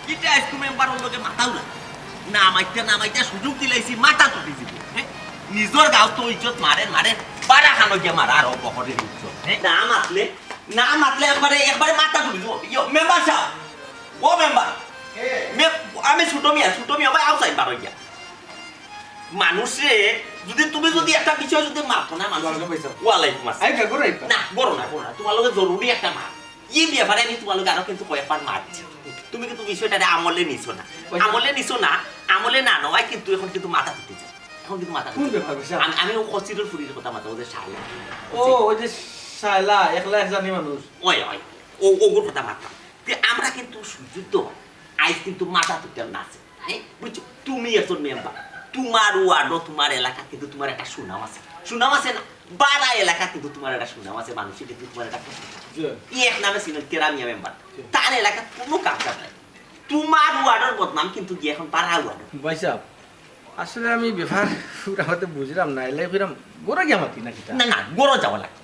কিটা আইসকু মেম্বারের লগে মাথাও না নামাইতে সুযোগ দিলাইছি মাথা তুটি দিব নিজের গাঁও তো ইজ্জত মারে বাড়া খানো গিয়ে মারা আর অপহরের ইজ্জত না মাতলে একবারে মাথা তুলি দিব মেম্বার সাহেব ও মেম্বার আমি ছোট মিয়া ভাই আউটসাইড বার গিয়া মানুষে তুমি যদি একটা বিষয় যদি মাতো না মানুষ ওয়ালাইকুম আসসালাম না বড় না তোমার লগে জরুরি একটা মাত এই ব্যাপারে আমি তোমার লগে আরো কিন্তু কয়েকবার মারছি তুমি কিন্তু বিষয়টা আমলে নিছো না আমলে না নয় কিন্তু এখন কিন্তু মাথা তুলতে যায় এখন কিন্তু মাথা আমি ও কচিরের ফুরির কথা মাথা ওদের শালা ওই যে শালা একলা একজনই মানুষ ওই ওগুর কথা মাথা আমরা কিন্তু সুযুক্ত আজ কিন্তু মাথা তুলতে না আছে বুঝছো তুমি একজন মেম্বার তোমার ওয়ার্ডও তোমার এলাকা কিন্তু তোমার একটা সুনাম আছে না বারা এলাকা কিন্তু তোমার একটা সুনাম আছে মানুষের কিন্তু তোমার একটা এক নামে ছিল তেরা মিয়া মেম্বার তার এলাকা কোনো কাজ নাই তোমার ওয়ার্ডের বদনাম কিন্তু গিয়ে এখন পাড়া ওয়ার্ড ভাই সাহেব আসলে আমি ব্যাপার পুরা হতে বুঝলাম না এলাই ফিরাম গোরা গিয়া মাতি নাকি না গোরা যাওয়া লাগবে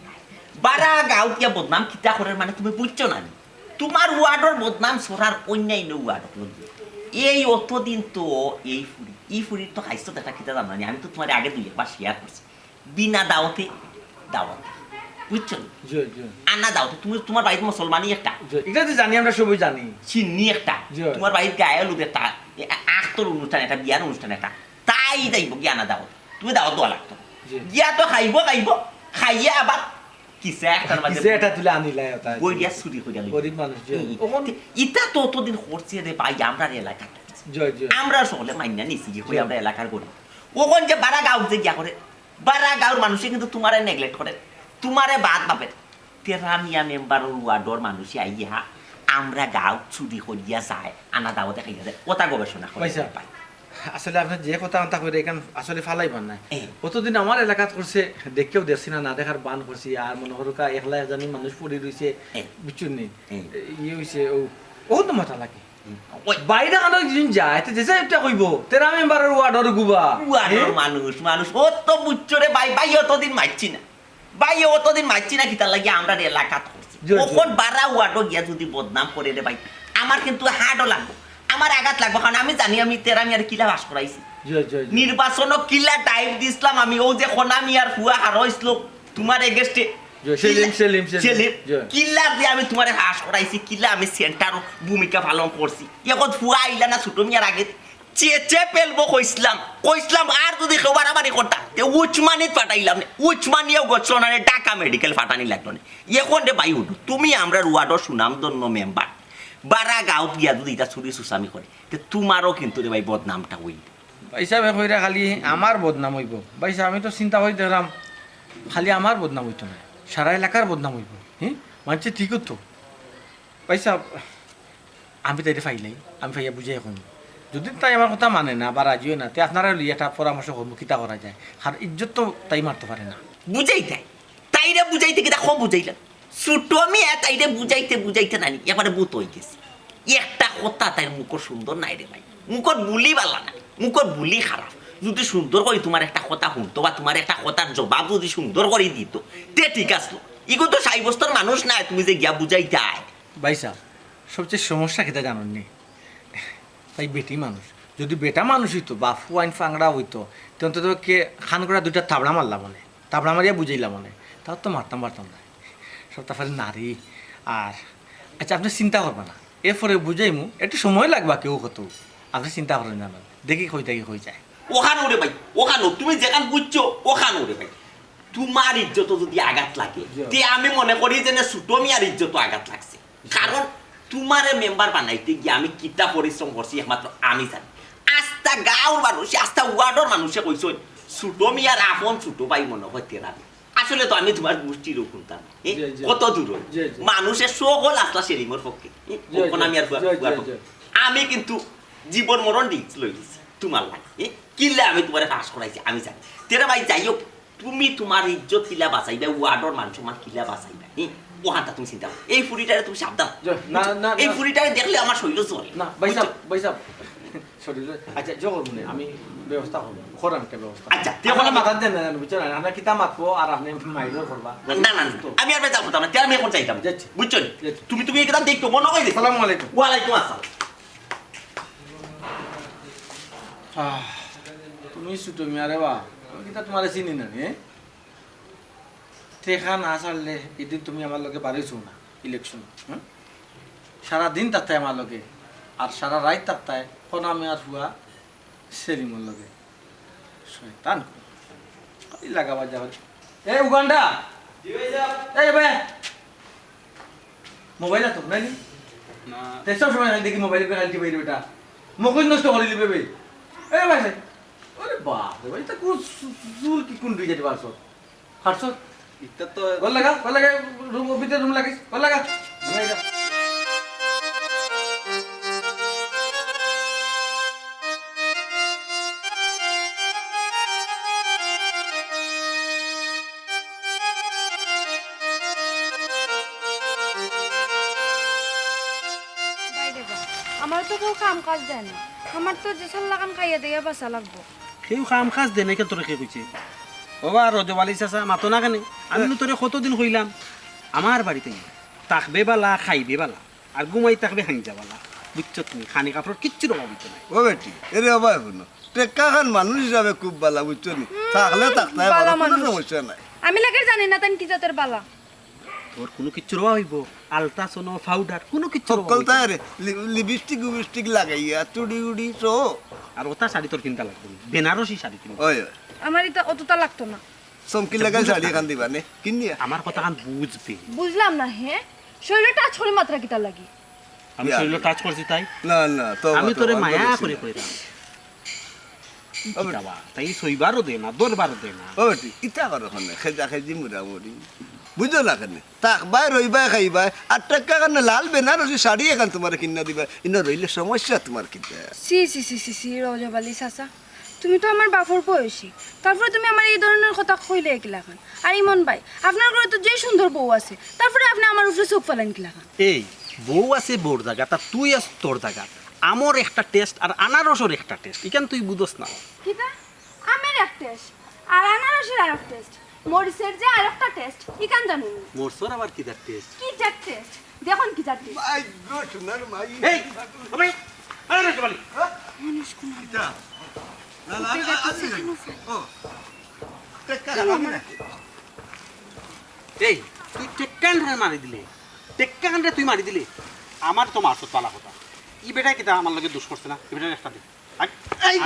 বারা গাঁও গিয়া বদনাম কিতা করে মানে তুমি বুঝছো না তোমার ওয়ার্ডের বদনাম সরার অন্যান্য ওয়ার্ড এই অতদিন তো এই ফুরির তো খাইছো দেখা কিতা জানো না আমি তো তোমার আগে 2 একবার শেয়ার করছি বিনা দাওয়াতে বুঝছো আনা দাওয়াতে তুমি তোমার বাড়িতে মুসলমানই একটা এটা তো জানি আমরা সবাই জানি চিন্নি একটা তোমার বাড়ির গায়ে লোক একটা আখতর অনুষ্ঠান একটা বিয়ার অনুষ্ঠান একটা তাই যাইব গিয়া আনা দাওয়াত তুমি দাওয়াত দেওয়া লাগতো গিয়া তো খাইব খাইয়া আবার কিসে একটার মাঝে কিসে এটা তুলে আনিলাই ওটা বইয়া চুরি কইরা লই গরিব মানুষ ইটা তো অতদিন করছে রে ভাই আমরা এলাকা আমরা সকলে মাইনা নিছি যে আমরা এলাকার গরিব ওখান যে বারা গাঁও যে গিয়া করে বারা গাঁওর মানুষে কিন্তু তোমারে নেগলেক্ট করে তোমারে বাদ পাবে তেরা মিয়া মেম্বারের ওয়ার্ডর মানুষে আইয়া আমরা গাঁও চুরি করিয়া যায় আনা দাওয়াতে খাইয়া যায় ওটা গবেষণা করে পাই আসলে আপনার যে কথা আনতা করে এখান আসলে ফালাইবার নাই কতদিন আমার এলাকাত করছে দেখেও দেখছি না দেখার বান করছি আর মনে করো একলা জানি মানুষ পড়ে রয়েছে বুঝছেন নি ইয়ে হয়েছে ও তো মাথা লাগে বাইরে কানো দিন যায় তো যেসা একটা কইব তেরা মেম্বারের ওয়ার্ডর গুবা ওয়ার্ডর মানুষ ও তো বুঝছো রে ভাই অতদিন মারছি না কিতার লাগি আমরা এলাকাত করছি কখন বারা ওয়ার্ডও গিয়া যদি বদনাম করে রে ভাই আমার কিন্তু হার্টও লাগবে আমার আঘাত লাগবে কারণ আমি জানি আমি তেরা মিয়ার কিলা বাস করাইছি নির্বাচন কিলা টাইপ দিছিলাম আমি ও যে খনা মিয়ার ফুয়া হারাইছিল তোমার এগেস্টে কিলা যে আমি তোমার হাস করাইছি কিলা আমি সেন্টার ভূমিকা পালন করছি এখন ফুয়া আইলা না ছোট মিয়ার আগে চেচে পেলবো কইসলাম আর যদি কেউ বাড়াবাড়ি করতা উচমানিত পাঠাইলাম না উচমানিয়াও গেছিল না ঢাকা মেডিকেল ফাটানি লাগলো না এখন রে ভাই উঠু তুমি আমরা ওয়ার্ডর সুনামধন্য মেম্বার বারা গাঁৱত গিয়া যদি এটা চুরি চুচামি করে তোমারও কিন্তু রে ভাই বদনামটা হইব ভাই সাহেব কইরা খালি আমার বদনাম হইব ভাই সাহেব আমি তো চিন্তা করে দেখলাম খালি আমার বদনাম হইতো না সারা এলাকার বদনাম হইব হ্যাঁ মানছে ঠিক তো ভাই সাহেব আমি তাই ফাইলাই আমি ফাইয়া বুঝাই এখন যদি তাই আমার কথা মানে না বা রাজিও না তে আপনারা একটা পরামর্শ করবো কিতা করা যায় আর ইজ্জত তো তাই মারতে পারে না তাইরে বুঝাইতে কিনা কম বুঝাইলাম ছোট মেয়ে তাইরে বুঝাইতে নানি এবারে বুত হয়ে গেছে একটা কথা তাই মুখর সুন্দর নাই রে ভাই মুখর বুলি বালা না মুখর বুলি খারাপ যদি সুন্দর করে তোমার একটা কথা শুনতো বা তোমার একটা কথার জবাব যদি সুন্দর করে দিত তে ঠিক আসলো ইগো তো 60 বছর মানুষ নাই তুমি যে গিয়া বুঝাইতে আয় ভাই সাহেব সবচেয়ে সমস্যা খেতে জানেননি তাই বেটি মানুষ যদি বেটা মানুষ হইতো বা ফুয়াইন ফাংড়া হইতো তখন তো কে খান করা 2টা থাবড়া মারলা মনে থাবড়া মারিয়া বুঝাইলা মনে তাও তো মারতাম না সব তারপরে নারী আর আচ্ছা আপনি চিন্তা করবা না এরপরে বুঝাইমু একটু সময় লাগবা কেউ কত আপনি চিন্তা করেন না দেখি কই যায় ওখানো রে ভাই ওখানো তুমি যেখান বুঝছো ওখানো রে ভাই তোমার ইজ্জত যদি আঘাত লাগে তে আমি মনে করি যে না ছোট মিয়ার ইজ্জত আঘাত লাগছে কারণ তোমারে মেম্বার বানাইতে গিয়ে আমি কিতা পরিশ্রম করছি একমাত্র আমি জানি আস্তা গাঁওর মানুষ আস্তা ওয়ার্ডর মানুষে কইছ ছোট মিয়ার আপন ছোট ভাই মনে হয় তেরা আসলে তো আমি তোমার গোষ্ঠীর শুনতাম কত দূর মানুষের সকল আসলা সেরিমর পক্ষে আমি কিন্তু জীবন মরণ রিস্ক লই দিছি তোমার লাগে কিল্লে আমি তোমার পাস করাইছি আমি জানি তেরা ভাই যাই হোক তুমি তোমার ইজ্জত কিলা বাঁচাইবে ওয়ার্ডর মানুষ তোমার কিলা বাঁচাইবে ওখানটা তুমি চিন্তা এই ফুরিটারে তুমি সাবধান এই ফুরিটারে দেখলে আমার শরীর চলে না ভাই সাহেব শরীর আচ্ছা জগর মনে আমি ব্যবস্থা করবো করান কে ব্যবস্থা আচ্ছা তেমন মাথা দেন না বুঝছেন আমরা কিতা মাতবো আর আপনি মাইরও করবা না আমি আর যাবো না তেরা আমি এখন চাইতাম বুঝছেন তুমি একদম দেখতো মনে হয় আসসালামু আলাইকুম ওয়ালাইকুম আসসালাম তুমি ছুটো মিয়ারে বা আমি কিতা তোমার চিনি না রে ঠেকা না ছাড়লে এদিন তুমি আমার লগে বাড়িছো না ইলেকশন সারাদিন তাতে আমার লগে আর সারা রাত তাতে কোন আমি আর হুয়া সেলিমর লগে শয়তান লাগাবার যাবে এ উগান্ডা এই ভাই মোবাইল তো নাই না সব সময় দেখি মোবাইল पे গালতি বাইরে বেটা মগজ নষ্ট করে দিবে ভাই এই ভাই আরে বাপ রে ভাই তা কোন চুল কি কোন দুই যেতে পারছো হারছো এটা তো গল লাগা রুম ভিতরে রুম লাগিস গল লাগা ভাই আমার তো কেউ কাম কাজ দেয় না আমার তো যেসব লাগান খাইয়া দিয়ে বাসা লাগবো কেউ কাম কাজ দে নাকি তোরে কে কইছে বাবা রজবালি চাচা মাতো না কেন আমি তোরে কতদিন কইলাম আমার বাড়িতে থাকবে বালা খাইবে বালা আর ঘুমাই থাকবে হাঙ্গা বালা বুঝছো তুমি খানি কাপড় কিচ্ছুর অভাব হইতো না ও বেটি এরে অভাব হইব টেক্কা খান মানুষ হিসাবে খুব বালা বুঝছো নি থাকলে থাকতে হয় বালা কোনো মানুষ। সমস্যা নাই আমি লাগে জানি না তান কি জাতের বালা তোর কোনো কিচ্ছুর অভাব হইব আলট্রাসোনো পাউডার কোনো কিচ্ছুর অভাব সকল হইতো না। তাই রে লিপস্টিক উবিস্টিক লাগাইয়া চুড়ি উড়ি সো আর ওটা শাড়ি তোর কিনতে লাগবে না। বেনারসি শাড়ি কিনতে ওই আমার এটা অতটা লাগতো না চমকি লাগাই শাড়ি খান দিবা নে কিনিয়া আমার কথা কান বুঝবে বুঝলাম না হ্যাঁ শরীরে টাচ করে মাত্রা কিতা লাগি আমি শরীর টাচ করছি তাই না না তো আমি তোরে মায়া করে কইরাম তাই সইবারও দে না দরবারও দে না ও বেটি ইটা করো খনে খেজা খেজি মুড়ামুড়ি বুঝো না কেন থাকবাই রইবাই খাইবাই আর টেক্কা কারণে লাল বেনারসি শাড়ি এখান তোমার কিনা দিবা ইনা রইলে সমস্যা তোমার কিনতে সি সি সি সি সি রজবালি চাচা তুমি তো আমার বাফর বয়সী তারপরে তুমি আমার এই ধরনের কথা কইলে কিলা খান আর ইমন ভাই আপনার ঘরে তো যে সুন্দর বউ আছে তারপরে আপনি আমার উপরে চোখ ফেলেন কিলা খান এই বউ আছে বউর জায়গা তা তুই আস তোর জায়গা আমর একটা টেস্ট আর আনারসের একটা টেস্ট ইখান তুই বুঝস না কিতা আমের এক টেস্ট আর আনারসের আর এক টেস্ট মরিচের যে আর একটা টেস্ট ইকান জানুন মোরসর আবার কি তার টেস্ট কি জাত টেস্ট দেখুন কি জাত টেস্ট মাই গড সোনার মাই এই ভাই আরে রজবালি মানুষ কোন ইটা না না ও টেক্কা খান এই তুই টেক্কান রে মারি দিলে টেক্কান রে তুই মারি দিলে আমার তো মারছত পালা কথা ই বেটা কিতা আমার লগে দোষ করছে না ই বেটা একটা দে এই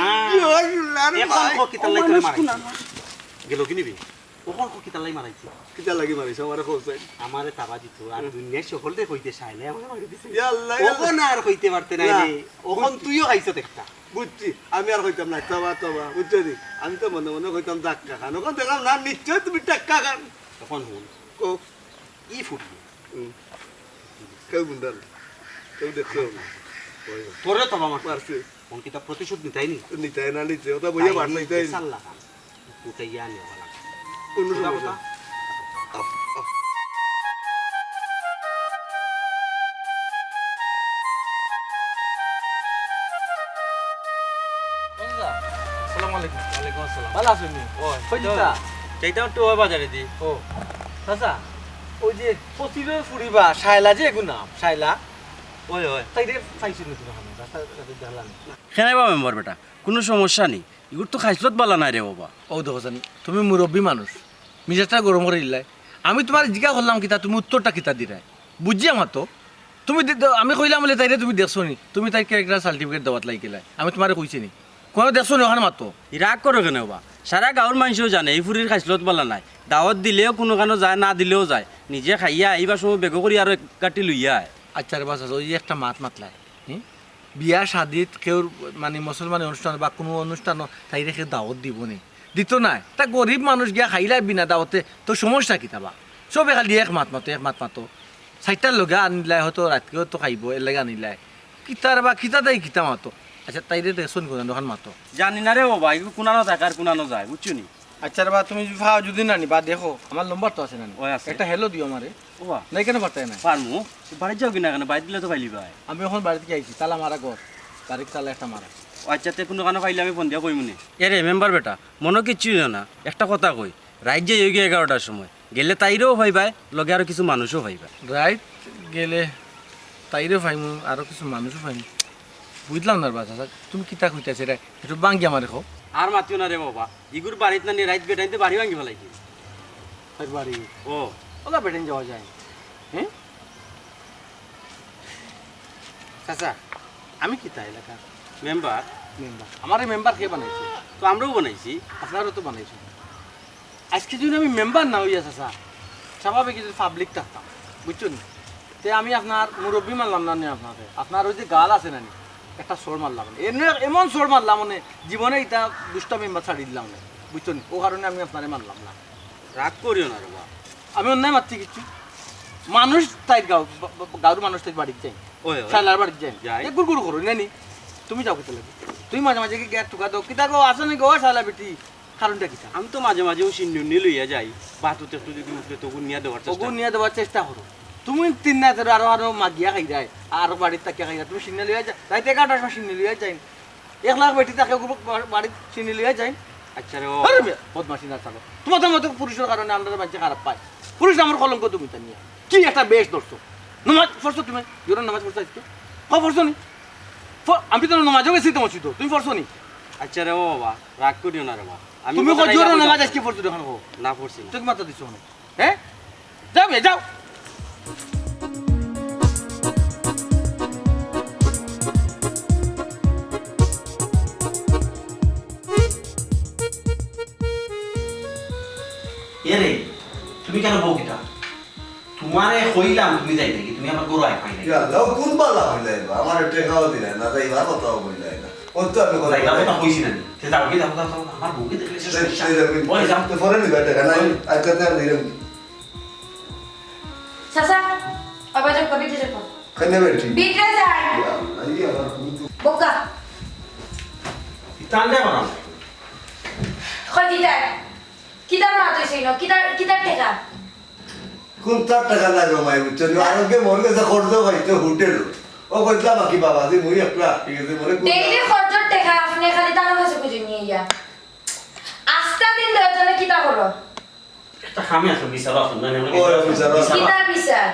গড সোনার এখন মাই কো কিতা লাই তোরে মারাইছে গেল কি নিবি ওখন কো কিতা লাই মারাইছে কিটা লাগি মারিছ আমারে কোসাই আমারে তাবা দিত আর দুনিয়া সকলতে কইতে চাইলে আমার মারি দিছে ইয়া আল্লাহ ওখন আর কইতে পারতে নাই রে ওখন তুইও খাইছ একটা বুঝছি আমি আর কইতাম না তবা তবা বুঝছো নি আমি তো মনে মনে কইতাম ধাক্কা খান ওখান দেখলাম না নিশ্চয় তুমি টাক্কা খান তখন হুন ও ই ফুটবো কেউ বুন্দাল কেউ দেখছো তোরে তবা মার পারছে কোন কিতা প্রতিশোধ নিতাই নি নিতাই না নিতে ওটা বইয়া বার নিতাই সাল্লাহ উঠাইয়া নিও বালা কোন কথা সমস্যা আফ আফ আসসালামু আলাইকুম ওয়ালাইকুম আসসালাম ভালো আছেন নি ও কইতা চাইতাম তো বাজারে দি ও চাচা ওই যে পতিরে ফুরিবা শায়লা যে এগু নাম শায়লা ওই ওই তাইরে চাইছিল তুমি হামে রাস্তা রাতে জানলাম খেনাই বা মেম্বার বেটা কোনো সমস্যা নেই এগুলো তো খাইছত বালা নাই রে বাবা ও দেখো জানি তুমি মুরব্বী মানুষ মিজাজটা গরম করে দিলাই আমি তোমার জিজ্ঞা করলাম কিতা তুমি উত্তরটা কিতা দিলাই বুঝছি আমার তো তুমি আমি কইলাম বলে তাইরে তুমি দেখছো নি তুমি তাইকে একটা সার্টিফিকেট দেওয়াত লাগিলাই আমি তোমারে কইছি নি কোনো দেখছো নি ওখানে মাতো রাগ করো কেন বাবা সারা গাঁৱৰ মানুষও জানে এই ফুরির খাইছত বালা নাই দাওয়াত দিলেও কোনো কানো যায় না দিলেও যায় নিজে খাইয়া এইবার সময় বেগ করি আর এক কাটি লইয়া আয় আচ্ছা রে বাস ওই যে একটা মাত মাতলাই বিয়া শাদিত কেউ মানে মুসলমানের অনুষ্ঠান বা কোনো অনুষ্ঠান তাইরে কেউ দাওয়াত দিব নি দিত নাই তা গরিব মানুষ গিয়া খাইলাই বিনা দাওয়াতে তো সমস্যা কি তাবা সবে খালি এক মাত মাতো চারটার লগে আনিলাই হয়তো রাতকেও তো খাইব এর লাগে আনিলাই কিতার বা কিতা তাই কিতা মাতো আচ্ছা তাইরে দেখছোন কোন দোকান মাতো জানি না রে বাবা এগুলো কোনানো থাকে আর কোনানো যায় বুঝছো নি আচ্ছা রে বা তুমি ভাও যদি না নি বা দেখো আমার নম্বর তো আছে না ওই আছে। একটা হেলো দিও আমারে ও বা নাই কেন পারতাই না পারমু বাড়ি যাও কিনা কেন বাইরে দিলে তো পাইলি ভাই আমি এখন বাড়ি থেকে আইছি তালা মারা ঘর তারিখ তালা একটা মারা আচ্ছাতে কোনো কানো পাইলে আমি ফোন দিয়া কইমুনি এরে মেম্বার বেটা মনে কিচ্ছু না একটা কথা কই রাইত যে হয়ে 11টার সময় গেলে তাইরেও ভাইবাই লগে আরো কিছু মানুষও ভাইবা রাইট গেলে তাইরে ফাইমু আরো কিছু মানুষও ফাইমু বুঝলাম না বাবা চাচা তুমি কিতা কইতাছে রে একটু বাঙ্গি আমার দেখো আর মাতিও না রে বাবা ইগুর বাড়িতে না রাইত বেটাইতে বাড়ি ভাঙি ফেলাইছি বাড়ি ও ওলা বেটেন যাওয়া যায় হ্যাঁ চাচা আমি কি তাই এলাকা মেম্বার মেম্বার আমার এই মেম্বার কে বানাইছে তো আমরাও বানাইছি আপনারও তো বানাইছো আজকে যদি আমি মেম্বার না হইয়া চাচা স্বাভাবিক যদি পাবলিক থাকতাম বুঝছেন তে আমি আপনার মুরব্বী মানলাম না আপনাকে আপনার ওই যে গাল আছে না একটা সোর মারলাম এমন সোর মারলাম মানে জীবনে এটা দুষ্টা মেম্বার ছাড়িয়ে দিলাম না বুঝছেন ও কারণে আমি আপনারে মানলাম না রাগ করিও না রে বাবা আমি অন্যায় মারছি কিছু মানুষ তাই গাঁর মানুষ তাই বাড়িতে যাই ওই শালার বাড়িতে যাই যাই। গুড় গুড় করো নানি তুমি যাও কেতে লাগে তুমি মাঝে মাঝে কি গ্যাস টুকা দাও কিতা গো আসো নি গো শালা বেটি কারণটা কিতা আমি তো মাঝে মাঝেও সিন্নি লইয়া যাই বাতুতে একটু যদি উঠলে তখন নিয়ে দেওয়ার চেষ্টা ওগুন নিয়ে দেওয়ার চেষ্টা করো তুমি তিন না আরো আরো মাগিয়া খাই যায় আরো বাড়ির তাকিয়া খাই যায় তুমি সিনে লিয়া যায় তাইতে 11টার সময় সিনে লিয়া যাই 1 লাখ বেটি তাকে বাড়ির সিনে লিয়া যাই আচ্ছা রে আরে বদমাশি না থাকো তোমাদের মতো পুরুষের কারণে আমরা বাচ্চা খারাপ পাই পুরুষ আমার কলঙ্ক তুমি তা নিয়ে কি একটা বেশ ধরছো নামাজ পড়ছো তুমি জোরের নামাজ পড়ছো আজকে পড়ছো নি আমি তো নামাজও গেছি তোমার তো তুমি পড়ছো নি আচ্ছা রে ও বাবা রাগ করিও না রে বাবা আমি তুমি কথাটা জোরের বুঝাবো। নামাজ আজকে পড়ছো দেখো না পড়ছি না তুমি মাথা দিছো না হ্যাঁ যাও বে যাও এরে তুমি কেন বউকিটা তোমারে কইলাম তুমি যাই নাকি তুমি আমার গরু আই পাই নাই ইয়াল্লাহ কোন বালা হইলাই বা আমার টেকাও দিলে না তাই বা কথাও বইলাই না ওই তো আমি কথা যাইবা কথা কইছি না সে যাও কি যাও আমার বউকে দেখলে সে সমস্যা ওই যাও তো ফরে নিবা টাকা নাই আর কথা দিলাম চাচা আবার যাব কবিতে যাব কেন বেটি বিটরে যায় আই আমার বোকা টান্ডা বানাও কই দিতা কিদার মা তুই সেইনো কিদার টাকা কোন তার টাকা লাগবে মাই বুঝছো আরোগ্য মোর কাছে খরচ হইতো হোটেল ও কইলা বাকি বাবা যে মুই একলা ঠিক আছে মোরে ডেইলি খরচর টাকা আপনি খালি তার কাছে খুঁজে নিয়ে ইয়া আস্তা দিন দেওয়ার জন্য কিতা হলো একটা খামি আছে বিচার আছে না ও বিচার কিতা বিচার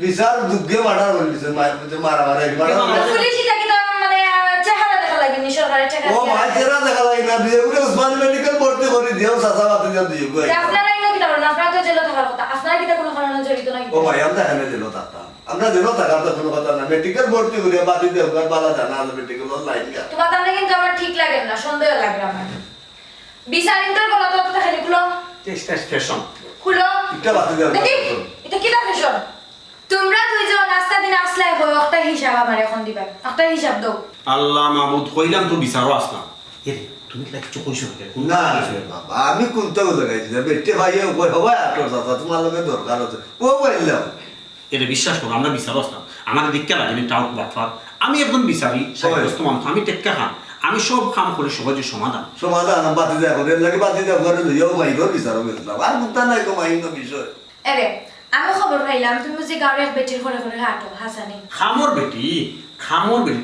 বিচার দুগ্গে মারা বলিছে মাই বুঝে মারা মারা মারা পুলিশ এটা কিতা মানে চেহারা দেখা লাগে নি সরকারের টাকা ও মাই তেরা দেখা লাগে না দিয়ে বলে উসমান মেডিকেল ভর্তি করে দিও সাসা বাতে দিয়ে গই আপনারা ইনো কিতা করেন আপনারা তো জেলে থাকার কথা আপনারা কিতা কোনো কারণে জড়িত নাই ও ভাই আমরা এখানে দিল তাতা আমরা দিল টাকা তো কোনো কথা না মেডিকেল ভর্তি করে বাতি দেব ঘর বালা জানা আছে মেডিকেল লাইন গা তোমার তাহলে কিন্তু আমার ঠিক লাগে না সন্দেহ লাগে আমার বিচারিনটার গলা তো খালি খুলো চেষ্টা ফ্যাশন খুলো এটা বাতি দেব দেখি এটা কিতা ফ্যাশন তোমরা দুইজন রাস্তা দিন আসলে হয় একটা হিসাব আমার এখন দিবা একটা হিসাব দাও আল্লাহ মাহমুদ কইলাম তো বিচারও আসলাম এরে তুমি কি কিছু কইছো না বাবা আমি কোনটা কথা গাইছি বেটে ভাইয়ে কই হবে আটর দাদা তোমার লগে দরকার আছে ও বললাম এটা বিশ্বাস করো আমরা বিচারও আসলাম আমার দিককে লাগে আমি টাউট বাটফার আমি একদম বিচারি সাব্যস্ত মানুষ আমি টেক্কা খান আমি সব কাম করি সহজে সমাধান সমাধান বাতি দেব করে লাগে বাতি দেব করে লইও মাইরো বিচারো গেলাম আর মুতা নাই কো মাইন বিষয় আরে আমি খবর পাইলাম তুমি যে গাড়ি এক বেটির ঘরে ঘরে হাঁটো হাসানি খামর বেটি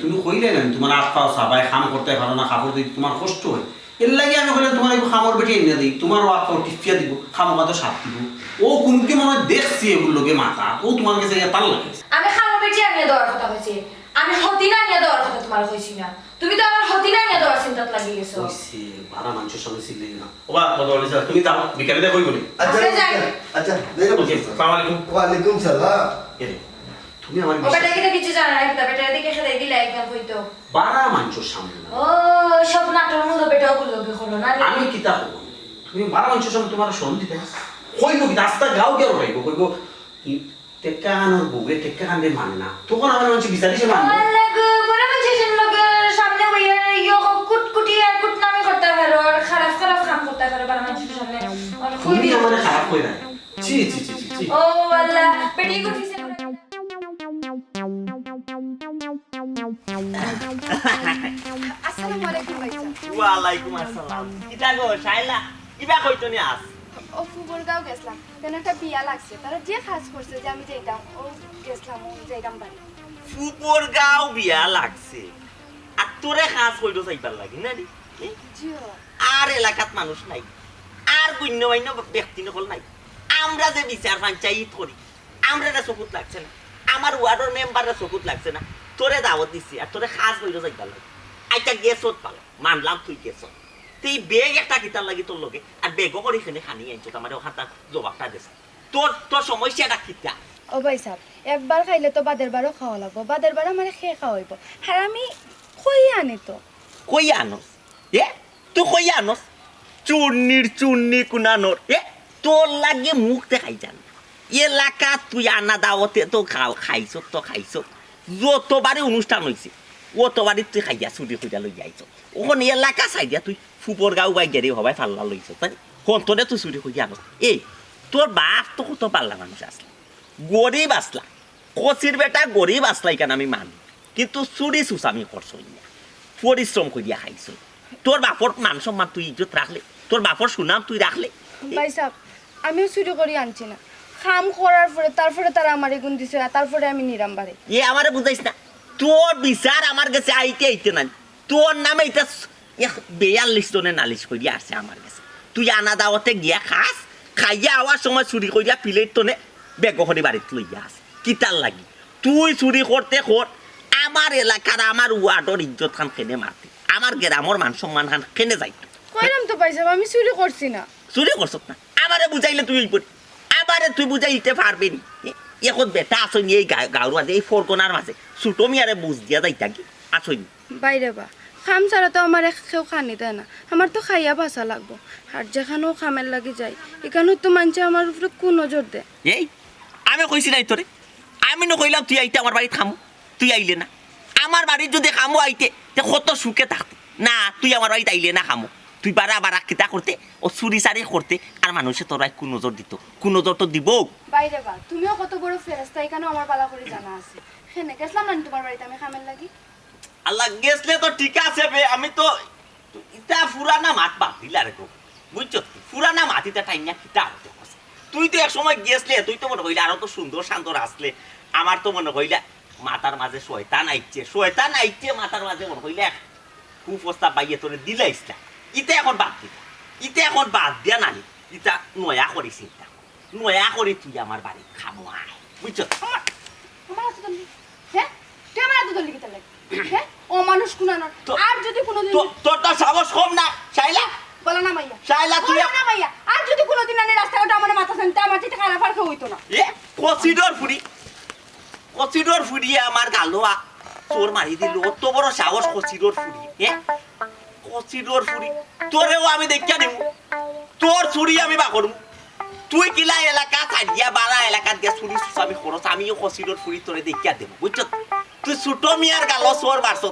তুমি কইলে না তোমার আত্মা সাবাই খাম করতে পারো না কাপড় দিই তোমার কষ্ট হয় এর লাগে আমি কইলাম তোমার এই খামর বেটি এনে দিই তোমারও আত্মা টিপিয়া দিব খামো কাতো সাপ দিব ও কোনকে মনে হয় দেখছি এগুলোকে মাথা ও তোমার কাছে তাল লাগে আমি খামো বেটি আনিয়ে দেওয়ার কথা কইছি আমি হতিনা নিয়ে দেওয়ার কথা তোমার কইছি না তুমি তো আমার হতিনা নিয়ে দেওয়ার চিন্তাত লাগি গেছো ওইসে বারা মানুষের সঙ্গে সিলে না ওবা বদলি স্যার তুমি যাও বিকালে কই বলি আচ্ছা আচ্ছা দেখ ওকে আসসালামু আলাইকুম ওয়া আলাইকুম সালাম এরে তুমি আমার ও বেটা কিটা কিছু জানা না কিতা বেটা এদিকে খেলে দিলে একবার কইতো বারা মানুষের সামনে না ও সব নাটক মতো বেটাও গুলোকে হলো না আমি কিতা হব তুমি বারা মানুষের সামনে তোমার শরম দিতে কইব কি রাস্তা গাও গেল রাইব কইব টেক্কা আনোর বুবে টেক্কা কান্দে মানে না তখন আমার মানুষ বিচারিছে মানে আল্লাহ গো বড় মানুষের লগে সামনে বইয়া ইয়ো কুটকুটি আর কুটনামি করতে পারো আর খারাপ খারাপ কাম করতে পারো বড় মানুষের সামনে আর তুমি আমার খারাপ কই না জি জি জি জি ও আল্লাহ বেটি গুফিসে আসসালামু আলাইকুম ভাইজান ওয়ালাইকুম আসসালাম কিটা গো শাইলা কিবা কইতনি আস ও ফুবরগাঁও গেছলাম কেন একটা বিয়া লাগছে তারা যে কাজ করছে যে আমি যাইতাম ও গেছলাম ও যাইতাম বাড়ি সুপর গাও বিয়া লাগছে আর তোরে খাস কইতো চাইবার লাগি না জিও আর এলাকাত মানুষ নাই আর গণ্যমান্য ব্যক্তি নকল নাই আমরা যে বিচার পঞ্চায়েত করি আমরা চকুত লাগছে না আমার ওয়ার্ডের মেম্বারের চকুত লাগছে না তোরে দাওয়াত দিছি আর তোরে খাস কইরো যাইতার লাগে আইটা গেছত পালা মানলাম তুই গেছত তুই বেগ একটা কিতার লাগি তোর লগে আর বেগও করে এখানে খানি আনছো আমার ওখানটা জবাবটা দিছে তোর তোর সমস্যাটা কিতা ও ভাই সাহেব একবার খাইলে তো বাদের বারও খাওয়া লাগবো বাদের বার আমার খেয়ে খাওয়াইব আর আমি কই আনি তো কই আনস তুই কই আনস চুন্নি কুনানোর তোর লাগে মুখ দেখাই যান এলাকা তুই আনা দাওয়াতে তো খাইছ তো খাইছ যতবারই অনুষ্ঠান হয়েছে অতবারই তুই খাইয়া চুরি খুঁজা লই যাইছ ওখানে এলাকা চাই দিয়া তুই ফুপর গাঁও বাই গেরে হবাই ফাল্লা লইছ তাই কোনতনে তুই চুরি খুঁজা আনস তোর বাপ তো কত পাল্লা মানুষ আসলা গরিব আসলা কচির বেটা গরিব আসলাই কেন আমি মানি কিন্তু চুরি চুচামি করছ পরিশ্রম করিয়া খাইছ তোর বাপর মান সম্মান তুই ইজ্জত রাখলে তোর বাপর সুনাম তুই রাখলে ভাই সাহেব আমিও চুরি করি আনছি না খাম করার পরে তারপরে তারা আমার গুণ দিছে আর তারপরে আমি নিরাম বাড়ি আমারে বুঝাইস না তোর বিচার আমার কাছে আইতে না তোর নামে এটা 42 জনে নালিশ করিয়া আসছে আমার কাছে তুই আনা দাওয়াতে গিয়া খাস খাইয়া আওয়ার সময় চুরি করিয়া প্লেট টনে বেগহরি বাড়িতে লইয়া আস কিতার লাগি তুই চুরি করতে কর আমার এলাকার আমার ওয়ার্ডর ইজ্জত খান কেনে মারতে আমার গ্রামের মান সম্মান খান কেনে যাইত কইলাম তো ভাই সাহেব আমি চুরি করছি না চুরি করছ না আমারে বুঝাইলে তুই আমারে তুই বুঝাইতে পারবি নি এখন বেটা আসনি এই গাঁর মাঝে এই ফরকনার মাঝে ছোট মিয়ারে বুঝ দিয়া যাইতা কি আসনি বাইরে বা খাম ছাড়া তো আমার কেউ খানি দেয় না আমার তো খাইয়া ভাষা লাগবো আর যেখানেও খামের লাগি যায় এখানেও তো মানুষ আমার উপরে কোন নজর দেয় আমি কইছি নাই তোরে আমি নকইলাম তুই আইতে আমার বাড়ি খামু তুই আইলে না আমার বাড়ির যদি খামু আইতে তে কত সুখে থাকতে না তুই আমার বাড়িতে আইলে না খামু তুই বারা কিতা করতে ও চুরি চারি করতে আর মানুষে তোরা কোন নজর দিত কোন নজর তো দিব বাইরে বা তুমিও কত বড় ফেরেস্তা এখানেও আমার পালা করে জানা আছে হেনে গেছলাম না তোমার বাড়িতে আমি খামের লাগি আল্লাহ গেছলে তো ঠিক আছে বে আমি তো ইটা পুরানা মাত বাদ দিলা রে বুঝছো পুরানা মাটিতে টাইনা কিতা হতে তুই তো এক সময় গেছলে তুই তো মনে হইলে আরো তো সুন্দর শান্তর আসলে আমার তো মনে হইলা মাথার মাঝে শয়তান আইছে মাথার মাঝে মনে হইলে কুপ্রস্তাব পাইয়ে তোরে দিলাইস না ইতে এখন বাদ দিয়া নানি ইটা নয়া করি চিন্তা নয়া করি তুই আমার বাড়ি খামো আয় বুঝছো আমার হাতে দলি হ্যাঁ তুই আমার হাতে দলি কিতা লাগে হ্যাঁ ও মানুষ কুনানোর আর যদি কোনোদিন তোর তো সাহস কম না শাইলা বলা না মাইয়া শাইলা তুই বলা না মাইয়া আর যদি কোনোদিন আনি রাস্তাঘাটে আমার মাথা সানতে আমার চিতে খারাপ আর কেউ হইতো না কচিডর ফুড়িয়ে আমার গালোয়া চোর মারি দিল অত বড় সাহস কচিডর ফুড়ি কচিডর ফুড়ি তোরেও আমি দেখিয়া দেব তোর চুরি আমি বা করবো তুই কিলা এলাকা ছাড়িয়া বাড়া এলাকাত গিয়া চুরি আমি খরচ আমিও কচিডর ফুড়ি তোরে দেখিয়া দেব বুঝছ তুই ছোট মিয়ার গালো চোর বাড়ছ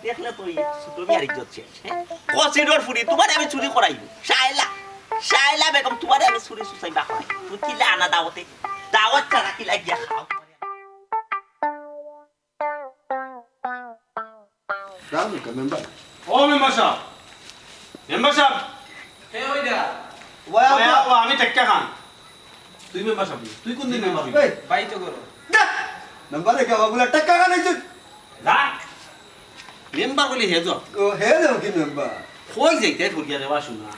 দেখলে তুই ছোট মিয়ার ইজ্জত শেষ কচিডর ফুড়ি তোমার আমি চুরি করাইব শাইলা বেগম তোমার আমি চুরি সুসাই বা করাই তুই কিলা আনা দাওয়াত ছাড়া কিলা গিয়া খাও ও মেম্বার সাহেব আমি টেক্কা খান তুই মেম্বার সাহেব তুই কোন দিন মেম্বার বাই তো করো মেম্বারে কেবা বলে টাকা কানাইছ যা মেম্বার বলি হেজ ও হে দেও কি মেম্বার কই যাইতে ফুরিয়া রেবা শুনা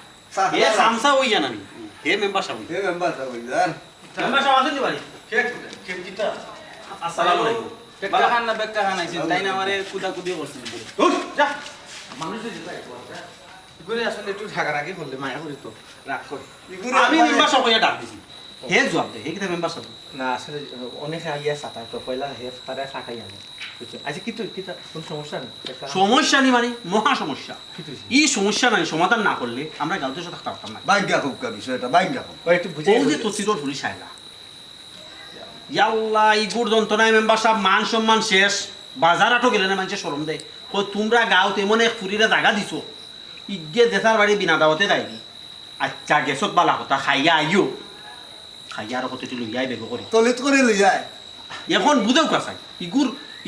হে সামসা হই জানা নি হে মেম্বার সাহেব হে মেম্বার সাহেব জান মেম্বার সাহেব আসেন বাড়ি খেজিটা আসসালামু আলাইকুম বেক্কা খান না বেক্কা খান আইছেন তাই না আমারে কুদাকুদি করছেন যা মানুষের ঘুরে আসলে একটু ঢাকারাকি করলে মায়া করি তো রাগ করে আমি মেম্বার সাহেব কইয়া ডাক দিছি হে জবাব দে হে কিটা মেম্বার সাহেব না আসলে অনেকে আইয়া সাতায় তো পয়লা হে তারা ফাঁকাই আনে বুঝছো আচ্ছা কি তুই কিতা কোন সমস্যা নেই সমস্যা নি মানে মহা সমস্যা কি তুই এই সমস্যা নাই সমাধান না করলে আমরা গাঁওতে সাথে থাকতে পারতাম না ভাগ্যা খুব কা বিষয়টা ভাগ্যা খুব ওই একটু বুঝাই ও যে তসিরর ফুলি শায়লা ইয়াল্লাহ এই গুড় যন্ত্রণায় মেম্বার সাহেব মান সম্মান শেষ বাজার আটো গেলে না মানুষের শরম দেয় কই তোমরা গাঁওতে এমন এক ফুরিরে জায়গা দিছো ইগে দেশার বাড়ি বিনা দাওয়াতে যায়নি আচ্ছা গেছত বালা কথা খাইয়া আইও খাইয়া আর কতটি লইয়াই বেগ করি তলিত করে লই যায় এখন বুঝেও কাছাই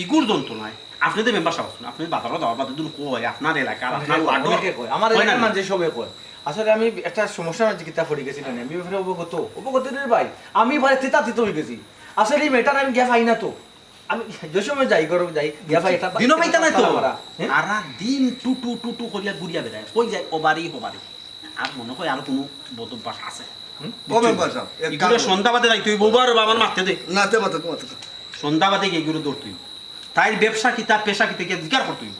ইগুর যন্ত্রণায় আপনি তো মেম্বার সাহেব আপনি বাজারও দাওয়া বাদ দিন কই আপনার এলাকার আপনার অনেকে কয় আমার এলাকার মানুষ সবে কয় আসলে আমি একটা সমস্যা মাঝে কিতা পড়ে গেছি না আমি ওখানে অবগতের ভাই আমি বাড়ি তিতা হয়ে গেছি আসলে এই মেয়েটার আমি গিয়া পাই না তো আমি যে সময় যাই গরম যাই গিয়া পাই এটা দিনও পাইতা নাই তো আর দিন টুটু করিয়া ঘুরিয়া বেড়ায় কই যায় ওবারই আর মনে হয় আর কোনো বদভ্যাস আছে ও মেম্বার সাহেব এক কাম এগুলো সন্ধ্যাবাদে যাই তুই বউবার আমার মারতে দে নাতে মাথা মাথা সন্ধ্যাবাদে এগুলো দৌড় তুই তাই ব্যবসা কিতা পেশা কিতা জিজ্ঞার করতুই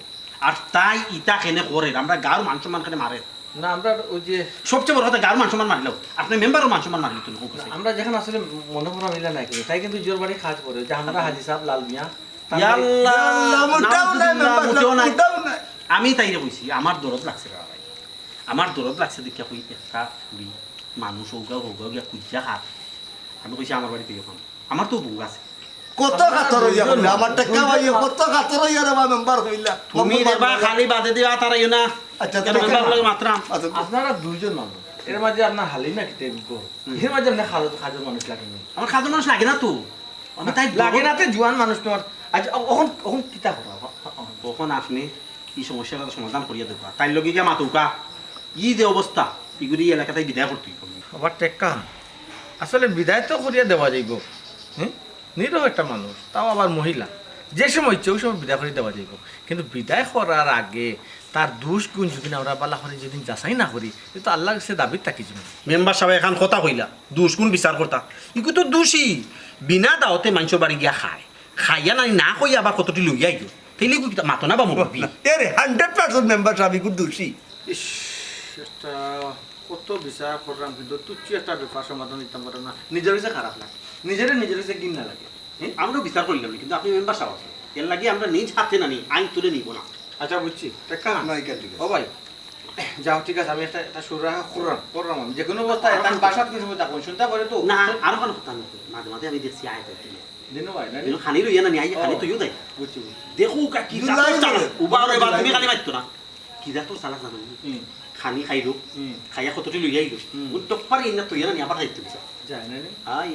আর তাই ইটা কেনে করে আমরা গাঁর মান সম্মান কেনে মারে না আমরা ওই যে সবচেয়ে বড় কথা গাঁর মান সম্মান মারলেও আপনি মেম্বারও মান সম্মান মারলি তুই আমরা যেখানে আসলে মনে করা মিলা নাই কিন্তু তাই কিন্তু জোর বাড়ি কাজ করে যে আমরা হাজি সাহেব লাল মিয়া আমি তাইরে কইছি আমার দরদ লাগছে ভাই আমার দরদ লাগছে দেখিয়া কই একটা ফুড়ি মানুষ হৌগা গিয়া কুজা খাত আমি কইছি আমার বাড়িতে এখন আমার তো বউ আছে কত খাতর হইয়া বলে আমার টাকা ভাইয়া কত খাতর হইয়া রে মেম্বার হইলা তুমি রেবা খালি বাদে দিবা তারাইও না আচ্ছা কেন মেম্বার লাগে মাত্রাম আপনারা দুইজন মানুষ এর মাঝে আপনার হালিমা কিতে গো এর মাঝে আপনার খাজর মানুষ লাগে না আমার খাদ্য মানুষ লাগে না তো আমি তাই লাগে না তে জোয়ান মানুষ তোমার আচ্ছা ওখন কিতা করা কখন আপনি এই সমস্যাটা সমাধান করিয়া দেবা তাই লগে গিয়া মাতুকা ই যে অবস্থা ইগুলি এলাকাতে বিদায় করতেই আবার টেক্কা আসলে বিদায় তো করিয়া দেওয়া যাইব হ্যাঁ নিরহ একটা মানুষ তাও আবার মহিলা যে সময় ইচ্ছে ওই সময় বিদায় করে দেওয়া যাইব কিন্তু বিদায় করার আগে তার দোষ গুণ যদি আমরা বালা করে যদি যাচাই না করি তো আল্লাহ সে দাবির তাকি যাবে মেম্বার সাহেব এখন কথা কইলা দোষ কোন বিচার করতা ইকু তো দোষী বিনা দাওতে মানুষের বাড়ি গিয়া খায় খাইয়া নাই না কইয়া আবার কতটি লইয়া গিয়ে তাইলে মাতো না বা মুরব্বী এরে 100% মেম্বার সাহেব ইকুর দোষী ইস একটা কত বিচার করলাম কিন্তু তুচ্ছি একটা ব্যাপার সমাধান দিতাম পারো না নিজের কাছে খারাপ লাগে নিজের কাছে কিনা লাগে আমরা বিচার করিলাম কিন্তু আপনি মেম্বার সাহেব আছেন এর লাগে আমরা নিজ হাতে না নি আইন তুলে নিব না আচ্ছা বুঝছি টেক্কা নাই কেন ঠিক ও ভাই যাও ঠিক আছে আমি একটা সুরা করলাম আমি যে কোনো অবস্থায় আমি বাসাত কিছু থাকবো শুনতে পারে তো না আরো কোনো কথা না মাঝে মাঝে আমি দেখছি আয় দিনু ভাই না দিনো খানি লইয়া না নি আই খানি তো ইউ দেয় বুঝছি দেখো কা কি চালা উবার এবার তুমি খালি মারতো না কি যা তো চালা জানো খানি খাইলো খাইয়া কতটি লইয়া আইলো উন তো পারি না তো ইয়া না আবার যাইতে দিছে যায় না রে আই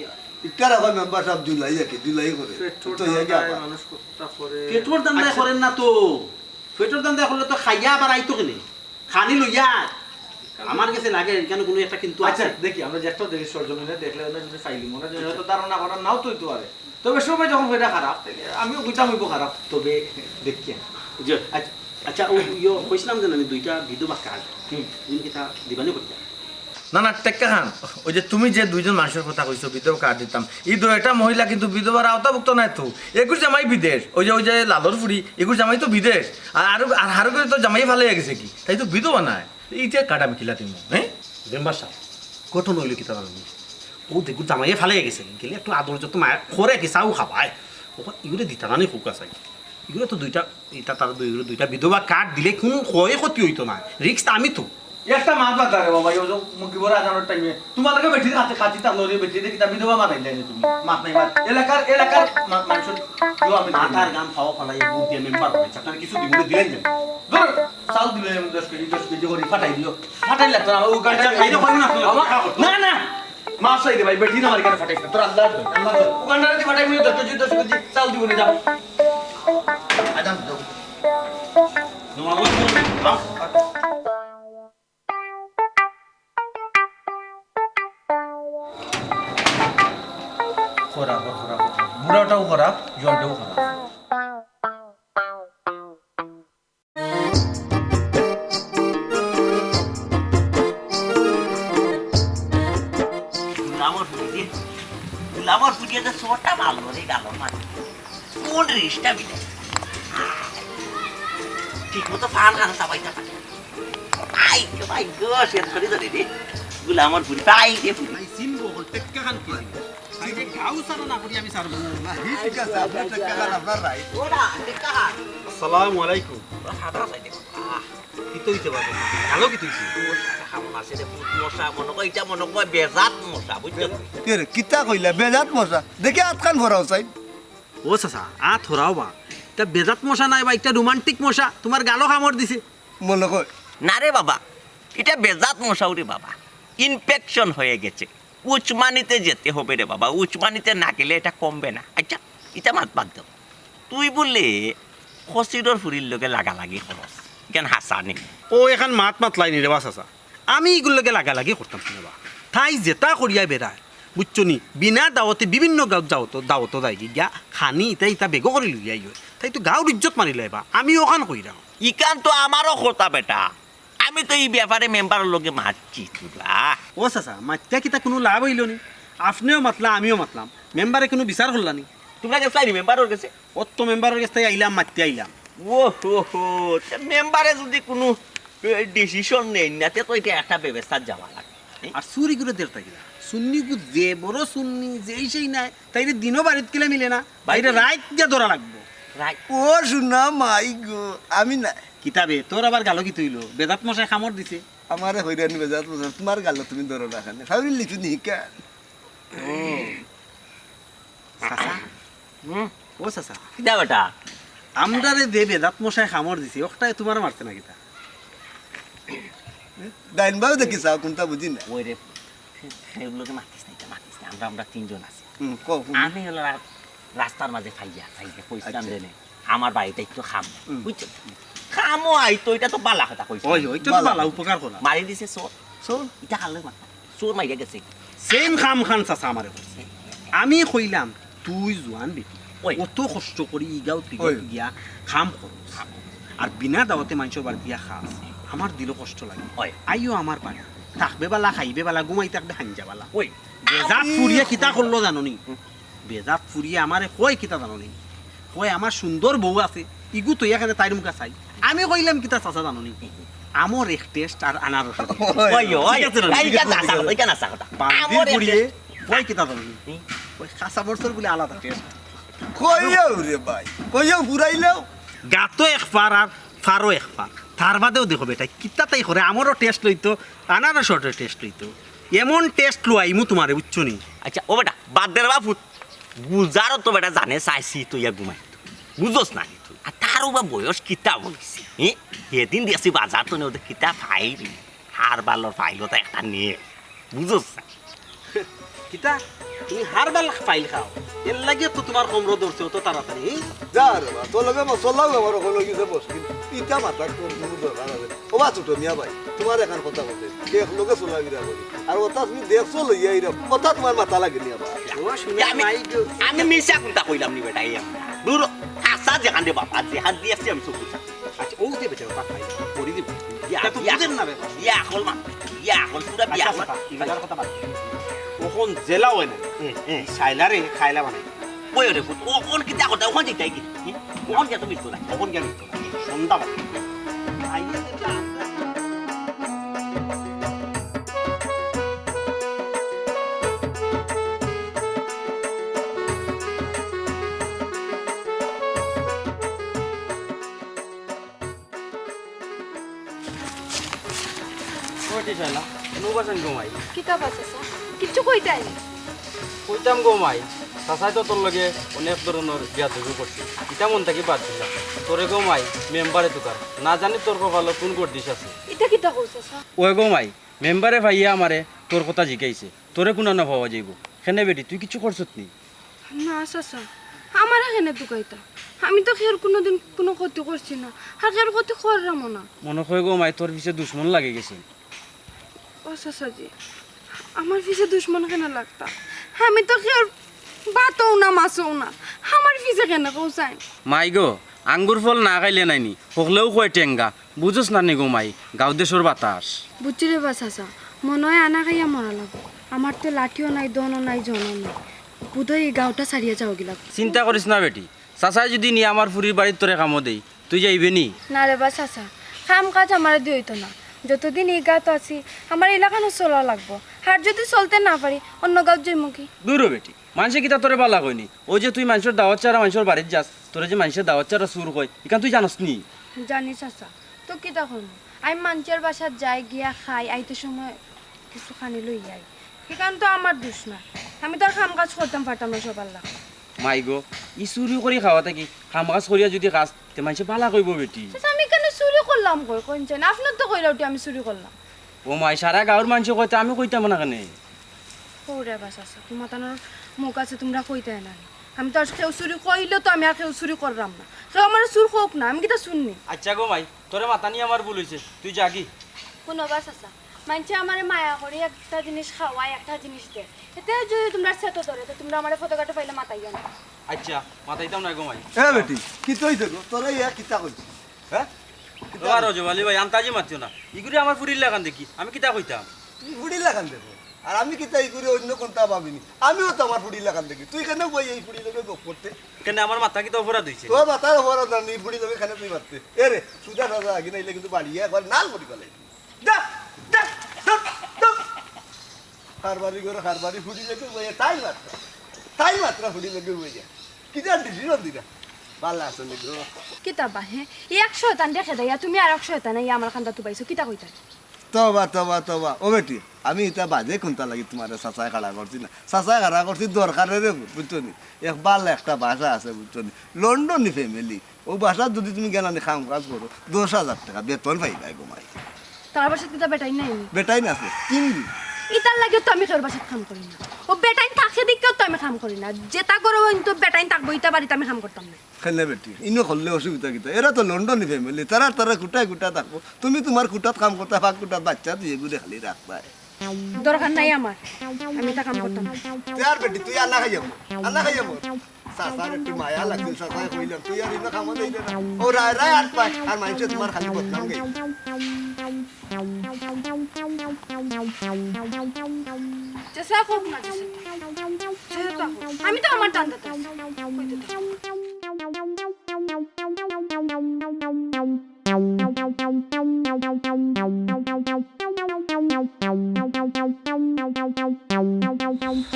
ইকার আবার মেম্বার সাহেব জুলাই যাকে জুলাই করে তো ইয়া গিয়া মানুষ কথা করে পেট্রোল দাম দেয় করেন না তো পেট্রোল দাম দেয় করলে তো খাইয়া আবার আইতো কেনে খানি লইয়া আমার কাছে লাগে কেন কোনো একটা কিন্তু আচ্ছা আছে দেখি আমরা যেটা দেখি সরজমিনে দেখলে ওদের যদি ফাইলি মনে হয় হয়তো ধারণা করার নাও তো হইতে পারে তবে সময় যখন এটা খারাপ তাহলে আমিও কইতাম হইব খারাপ তবে দেখি যে আচ্ছা ও ইয়ো কইছিলাম যে আমি দুইটা ভিডিও বা কাজ যিনি তা দিবানি করতে না না টেক্কা খান ওই যে তুমি যে দুইজন মানুষের কথা কইছো বিধবা কার্ড দিতাম এই দুইটা মহিলা কিন্তু বিধবার আওতাভুক্ত নাই তো এগুর জামাই বিদেশ ওই যে লালর ফুড়ি এগুর জামাই তো বিদেশ আর হারু করে তো জামাই ভালো হয়ে গেছে কি তাই তো বিধবা নাই এইটা কার্ড আমি খিলা দিম হ্যাঁ মেম্বার সাহেব গঠন হইলো কি তারা ও দেখুন জামাইয়ে ফালে গেছে গেলে একটু আদর যত মায়ের খরে কি চাও খাবায় ওখানে এগুলো দিতা না খুব আছে এগুলো তো দুইটা এটা তারা দুইটা বিধবা কার্ড দিলে কোনো ক্ষয় ক্ষতি হইতো না রিক্স আমি তো একটা মাছ বাতা রে বাবা ইও মুখি বড় আজানোর টাইমে তোমালকে বেটি হাতে খাতি তালরে বেটি দেখি তা বিধবা মারাই লাইনে তুমি মাছ নাই মাছ এলাকার মানুষ ইও আমি মাথার গাম খাওয়া ফলাই বুট দিয়ে মেম্বার হয়েছে আপনারা কিছু দিবলে দিলেন যে ধর চাল দিলে 10 কেজি করে ফাটাই দিও ফাটাই লাগতো না ও গাড়ি খাইলে হয় না না না মাছ চাই দে ভাই বেটি না মারি কেন ফাটাইছ তোর আল্লাহ ও গান্ডারে দি ফাটাই মিও 10 কেজি চাল দিব নি যা আজান দাও তোমার খারাপ বুড়াটাও খারাপ জনটাও খারাপ আমার ফুটিয়ে যে ছোটটা ভালো রে গেল মানে কোন রিসটা বিলে ঠিক মতো ফান খান চাবাইতে পারে আই গো ভাই গো শেষ করে ধরে রে গুলা আমার ফুটি পাই দে ফুটি সিম্বো টেক্কা খান কি আই যে গাউ সারা না করি আমি সারবো ঠিক আছে আপনার টাকা খান আপনার রাইট ওরা দেখা আসসালামু আলাইকুম হাদরা চাই দেখো কি তো হইতে পারে ভালো কি তুইছি খামন আছে রে মশা মনে কয় এটা মনে কয় বেজাত মশা বুঝছো এরে কিতা কইলা বেজাত মশা দেখি আতখান ভরাও চাই ও চাচা আ থরাও বা এটা বেজাত মশা নাই বা এটা রোমান্টিক মশা তোমার গালো কামড় দিছে মনে কয় না রে বাবা এটা বেজাত মশাও রে বাবা ইনফেকশন হয়ে গেছে উচ্চমানিতে যেতে হবে রে বাবা উচ্চমানিতে না গেলে এটা কমবে না আচ্ছা এটা মাত বাদ দাও তুই বললে খসিডর ফুরির লোকে লাগালাগি খরচ কেন হাসা নি ও এখন মাত লাইনি রে বা চাচা আমি এগুলোকে লাগালাগি করতাম না তাই যেটা করিয়া বেড়ায় বুঝছো নি বিনা দাওয়াতে বিভিন্ন গাঁও দাওয়াতো যাই গিয়া খানি ইটা বেগো করে লুইয়াই হয় তাই তো গাঁর ইজ্জত মারি লয় বা আমি ওখান কইরা ইকান তো আমারও কথা বেটা আমি তো এই ব্যাপারে মেম্বারের লোকে মারছি তোরা ও চাচা মাত্যা কিতা কোনো লাভ হইল নি আপনিও মাতলা আমিও মাতলাম মেম্বারে কোনো বিচার করলানি তোমরা গেছলাই মেম্বারের কাছে অত মেম্বারের কাছে আইলাম মাত্যা আইলাম ও হো হো মেম্বারে যদি কোনো ডিসিশন নেই না তো এটা একটা ব্যবস্থার যাওয়া লাগে আর চুরি করে দেড়টা গিলা সুন্নি গু যে বড় সুন্নি যেই সেই নাই তাইরে দিনও বাড়িত গেলে মিলে না বাইরে রাত দিয়ে ধরা লাগবো রাইট ও শুনা মাই গো আমি না কিতাবে তোর আবার গালো কি তুইলো বেদাত মশাই খামর দিছে আমারে হইরানি বেজাত বুঝার তোমার গাল তুমি ধরো না খানে ভাবিল লিখু নি কেন চাচা ও চাচা কিটা বেটা আমরা রে দে বেদাত মশাই খামর দিছে ওটাই তোমার মারছে না কিতা ডাইন বাবু দেখি চাও কোনটা বুঝি না ওই রে সেগুলোকে মাতিস না আমরা তিনজন আছি কও আমি হলো রাস্তার মাঝে খাইয়া কইছিলাম দেনে আমার বাড়িতে একটু খাম বুঝছো খামো আইতো এটা তো বালা কথা কইছি ওই ওইটা তো ভালো উপকার করা মারি দিছে চোর এটা খালে মাথা চোর মাইরা গেছে সেম খাম খান চাচা আমারে কইছে আমি কইলাম তুই জোয়ান বেটি ওই। কত কষ্ট করি ইগাও গিয়া খাম করো আর বিনা দাওয়াতে মানুষের বাড়ি দিয়া খাস আমার দিলও কষ্ট লাগে ওই। আইও আমার বাড়ি থাকবে বালা খাইবে বালা ঘুমাই থাকবে হাঞ্জা বালা ওই বেজাত ফুরিয়ে কিতা করলো জাননি বেজাত ফুরিয়ে আমারে কয় কিতা জাননি কয় আমার সুন্দর বউ আছে ইগু তো এখানে তাইর মুখা চাই আমি কইলাম কিতা চাচা জাননি আমার এক টেস্ট আর আনারস ওই এইটা নাসা ওইটা নাসা কথা বান্দির ফুরিয়ে কয় কিতা জাননি কয় খাসা বছর বলে আলাদা টেস্ট কইও রে ভাই কইও পুরাইলেও গাতো এক ফার আর ফারও এক ফার তার বাদেও দেখো বেটা কিতা তাই করে আমারও টেস্ট লইতো আনারসের টেস্ট লইতো এমন টেস্ট লইমু তোমারে বুঝছো নি আচ্ছা ও বেটা বাদ দে বাপু বুঝারও তো বেটা জানে চাইছি তো ইয়া ঘুমাই বুঝোস না তুই আর তারও বা বয়স কিতা বলছি সেদিন দিয়েছি বাজার তো ওদের কিতা ফাইল হার বালোর ফাইলও তো একটা নিয়ে বুঝোস না কিতা তুমি হারবাল ফাইল খাও এর লাগে তো তোমার কমরো ধরছে অত তাড়াতাড়ি যা রে বা তোর লগে মশলাও আমার ওখানে গিয়ে মুশকিল ইটা মাথা কোন দরকার আছে ও বা ছোট মিয়া ভাই তোমার এখন কথা বলতে দেখ লোকে চলা গিরা বলি আর ওটা তুমি দেখছো লইয়া আইরা কথা তোমার মাথা লাগে নি আবার ও শুনে মাই আমি মিশা কোনটা কইলাম নি বেটা এই দূর আসা যেখান দে বাবা যে হাত দিয়েছি আমি চোখ বুঝা আচ্ছা ও দে বেটা পাঠাই করি দিব ইয়া তো বুঝেন না ব্যাপার ইয়া হল মা ইয়া হল পুরা বিয়া হল ইবাদার কথা বাদ ওখন জেলা হয় না সাইলারে খাইলা বানাই ওই রে পুত ও কোন কিতা কথা ওখান যেটাই কি ওখান কে তুমি তোলা ওখন জ্ঞান তো সন্ধ্যা বাদ আইয়া দেখলা ওটি চাইলা নুবাসন ঘুমাই কিতাব আছে স্যার কিচ্ছু কইতাই না কইতাম ঘুমাই চাচাই তো তোর লগে অনেক ধরনের বিয়া ধুবু করছি ইটা মন থাকি বাদ দিলাম তোরে ঘুমাই মেম্বারে দোকান না জানি তোর ভালো কোন কোট দিস আছে এটা কিতা কইছে স্যার ওই ঘুমাই মেম্বারে ভাইয়া আমারে তোর কথা জিজ্ঞাইছে তোরে কোন না ভাবা যাইব সেনে বেটি তুই কিছু করছত নি না চাচা আমার এখানে দুকাইতা আমি তো খের কোনোদিন কোনো ক্ষতি করছি না আর খের ক্ষতি করলাম না মনে হয় ঘুমাই তোর পিছে দুশ্মন লাগে গেছে ও চাচাজি আমার পিছে দুশ্মন কেন লাগতা আমি তো খের বাতও না মাছও না আমার পিছে কেন কৌসাই মাই গো আঙ্গুর ফল না খাইলে নাইনি হকলেও কয় টেঙ্গা বুঝোস না নি গো মাই গাঁও দেশর বাতাস বুঝছি রে বা চাচা মনে হয় আনা খাইয়া মরা লাগবো আমার তো লাঠিও নাই দনও নাই জনও নাই বোধহয় এই গাঁওটা ছাড়িয়ে যাও গিলা চিন্তা করিস না বেটি চাচাই যদি নি আমার ফুরির বাড়ির তোরে কামো দেই তুই যাইবে নি না রে বা চাচা কাম কাজ আমার দিয়ে হইতো না যতদিন এই গাঁত আছি আমার এলাকানো চলা লাগবো আর যদি চলতে না পারি অন্য গাঁত যাইমু কি দূর বেটি মানুষে কিতা তোরে বালা কইনি ওই যে তুই মানুষের দাওয়াত চারা মানুষের বাড়ির যাস তোরে যে মানুষের দাওয়াত চারা সুর কই ইকান তুই জানস নি জানি চাচা তো কিতা করবো আমি মানুষের বাসার যাই গিয়া খাই আইতে সময় কিছু খানি লই যাই সেখান তো আমার দোষ না আমি তো আর কাম কাজ করতাম পারতাম না সবার লাগ মাই গো ই চুরি করে খাওয়া থাকি কাম কাজ করিয়া যদি কাজ তে মানুষে বালা কইব বেটি চাচা আমি কেন চুরি করলাম কই কোনছেন আপনার তো কইলা উঠি আমি চুরি করলাম ও মাই সারা গাঁৱৰ মানুষে কইতে আমি কইতাম না কেনে ওরে বাস চাচা তোমার তানোর মুখ আছে তোমরা কইতে না আমি তো আর কেউ চুরি কইলে তো আমি আর কেউ চুরি করলাম না কেউ আমার চুর হোক না আমি কিতা শুননি আচ্ছা গো মাই তোরে মাথা নিয়ে আমার ভুল হইছে তুই জাগি কোনো বাস চাচা মানছে আমার মায়া করে একটা জিনিস খাওয়াই একটা জিনিস দে এতে যদি তোমরা সেতো ধরে তো তোমরা আমার ফটোকাটা পাইলে মাতাইয়া না আচ্ছা মাথাইতাম না গো মাই এ বেটি কি তুই দেখো তোরা ইয়া কিতা কইছিস হ্যাঁ বাবা রজবালি ভাই আন্তাজি মারছো না ইগুরি আমার ফুরির লাগান দেখি আমি কিতা কইতাম তুই ফুড়ি লাগান দেখো আর আমি কি তাই করে অন্য কোনটা ভাবিনি আমিও তো আমার ফুড়ি লাগান দেখি তুই কেন বই এই ফুড়ি লোকে গপ করতে কেন আমার মাথা কিতা অপরাধ হইছে তোর মাথার বড় না নি ফুড়ি লোকে খানে তুই মারতে এ রে সুদা দাদা আগে নাইলে কিন্তু বাড়ি একবার নাল করি গেলে যা যা খারবারি করে খারবারি ফুড়ি লোকে বই তাই মাত্রা ফুড়ি লোকে বই যা কি জান ডিসিশন দিরা ভালো আছে নি গো কিতাবা হ্যাঁ 100 শয়তান দেখে দেয়া তুমি আর 100 শয়তান এই আমার খান্দা তুই পাইছো কিতা কইতা তবা ও বেটি আমি এটা বাজে কোনটা লাগি তোমার চাচায় খাড়া করছি না চাচায় খাড়া করছি দরকারে রে বুঝছো নি ভালো একটা বাসা আছে বুঝছো নি লন্ডন ফ্যামিলি ও বাসা যদি তুমি গেলানি কাম কাজ করো 10,000 টাকা বেতন পাইবাই গোমাই তার বাসাত কিতা বেটাই নাই বেটাই না আছে 3 দিন ইতার লাগে তো আমি তোর বাসাত কাম করি না ও বেটাই থাকে দিকেও তো আমি কাম করি না যেটা করো তো বেটাই থাকবো ইতা বাড়িতে আমি কাম করতাম না খেলে বেটি ইনো করলে অসুবিধা কিতা এরা তো লন্ডন ফ্যামিলি তারা কুটা থাকবো তুমি তোমার কুটাত কাম করতে ফাঁক কুটাত বাচ্চা দিয়ে গুড়ে খালি রাখবা দরকার নাই আমার আমি তা কাম করতাম না আর বেটি তুই আনা খাই যাবো চাচার একটু মায়া লাগছিল চাচায় কইলাম তুই আর ইনো খামো দিলে না ও রায় আট পায় আর মানুষে তোমার খালি বদনাম গাই চেষ্টা করব না আমি তো আমার টানতে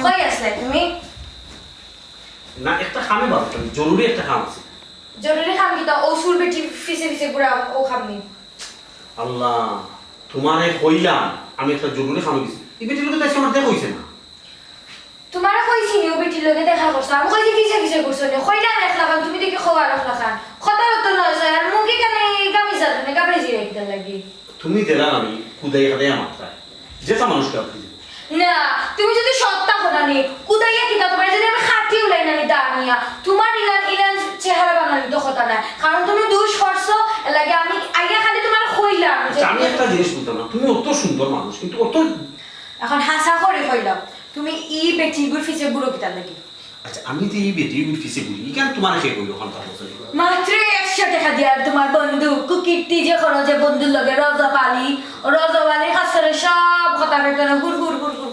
কই আসলে তুমি না একটা খামে বাদ জরুরি একটা কাম আছে জরুরি কাম কি তা ওসুর বেটি ফিসে গুড়া ও খামনি আল্লাহ তোমারে কইলাম আমি একটা জরুরি কামে গেছি এই বেটির লোকে তো আমার দেখা হইছে না তোমারে কইছি নি ও বেটির লগে দেখা করছ আমি কইছি ফিসে করছ নি কইলা না একলা খান তুমি দেখি খাওয়া রাখলা খান কথা তো নয় স্যার আর মুখে কানে গামিজা তুমি কাপড়ে জিরে একদম লাগি তুমি দিলা আমি কুদাই খাদাই আমার তাই যেটা মানুষকে আপনি না তুমি যদি সত্তা কোনা নি কুদাইয়া কিতা তোমার যদি আমি খাটি উলাই না নি দানিয়া তোমার ইলান চেহারা বানানি তো কথা না কারণ তুমি দুষ করছো লাগে আমি আইয়া খালি তোমার কইলাম আমি একটা জিনিস বুঝতাম না তুমি অত সুন্দর মানুষ কিন্তু অত এখন হাসা করে কইলাম তুমি ই বেটি গুর ফিসে বুড়ো কিতা লাগি আচ্ছা আমি তো এই বেটি ফিসে বলি কেন তোমার কে কইলো ওখানটা বসে মাত্র 100 টাকা দিয়া তোমার বন্ধু কুকিরটি যে করো যে বন্ধুর লগে রজবালি হাসরে সব কথা বেতন গুড়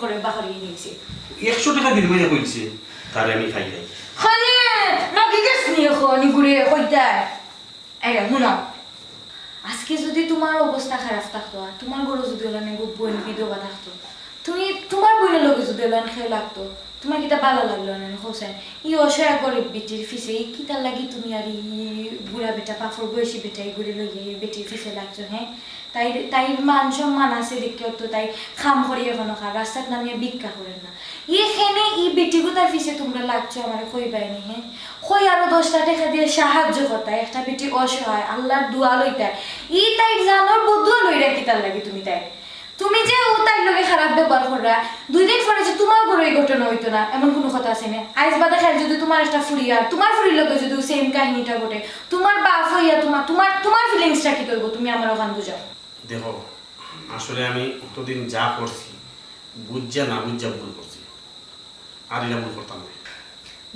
করে বাহরিয়ে নিয়েছে 100 টাকা বিনিময়ে কইছে তারে আমি খাই যাই খালি নাকি গেছ নিয়ে খনি ঘুরে কইতা এই হুনা আজকে যদি তোমার অবস্থা খারাপ থাকতো আর তোমার গরু যদি হলো নেগো বোন বিধবা থাকতো তুমি তোমার বোনের লগে যদি হলো খেয়ে লাগতো তোমার কিটা ভালো লাগলো না হোসেন ই অসহায় গরিব বেটির ফিসে এই কিটার লাগি তুমি আর ই বুড়া বেটা পাফর বয়সী বেটা এই ঘুরে লইয়ে বেটির ফিসে লাগছো হ্যাঁ তাই মান সম্মান আছে দেখেও তো তাই খাম করিয়ে কোনো খা রাস্তার নামিয়ে ভিক্ষা করেন না এখানে ই বেটিগো তার ফিসে তোমরা লাগছো আমার কই বাইনি হ্যাঁ কই আরো 10টা টাকা দিয়ে সাহায্য করতা একটা বেটি অসহায় আল্লাহর দোয়া লইতা ই তাই জানোর বদুয়া লইরা কিটার লাগি তুমি যে ও তাই লগে খারাপ ব্যবহার কররা 2 দিন পরে যে তোমার ঘরে এই ঘটনা হইতো না এমন কোনো কথা আছে না আইজ বাদে খেল যদি তোমার একটা তোমার ফুরির লগে যদি সেম কাহিনীটা ঘটে তোমার বাপ হইয়া তোমার ফিলিংসটা কি করব তুমি আমার ওখান বুঝাও দেখো আসলে আমি অতদিন যা করছি বুঝা না বুঝা ভুল করছি আর এটা ভুল করতাম না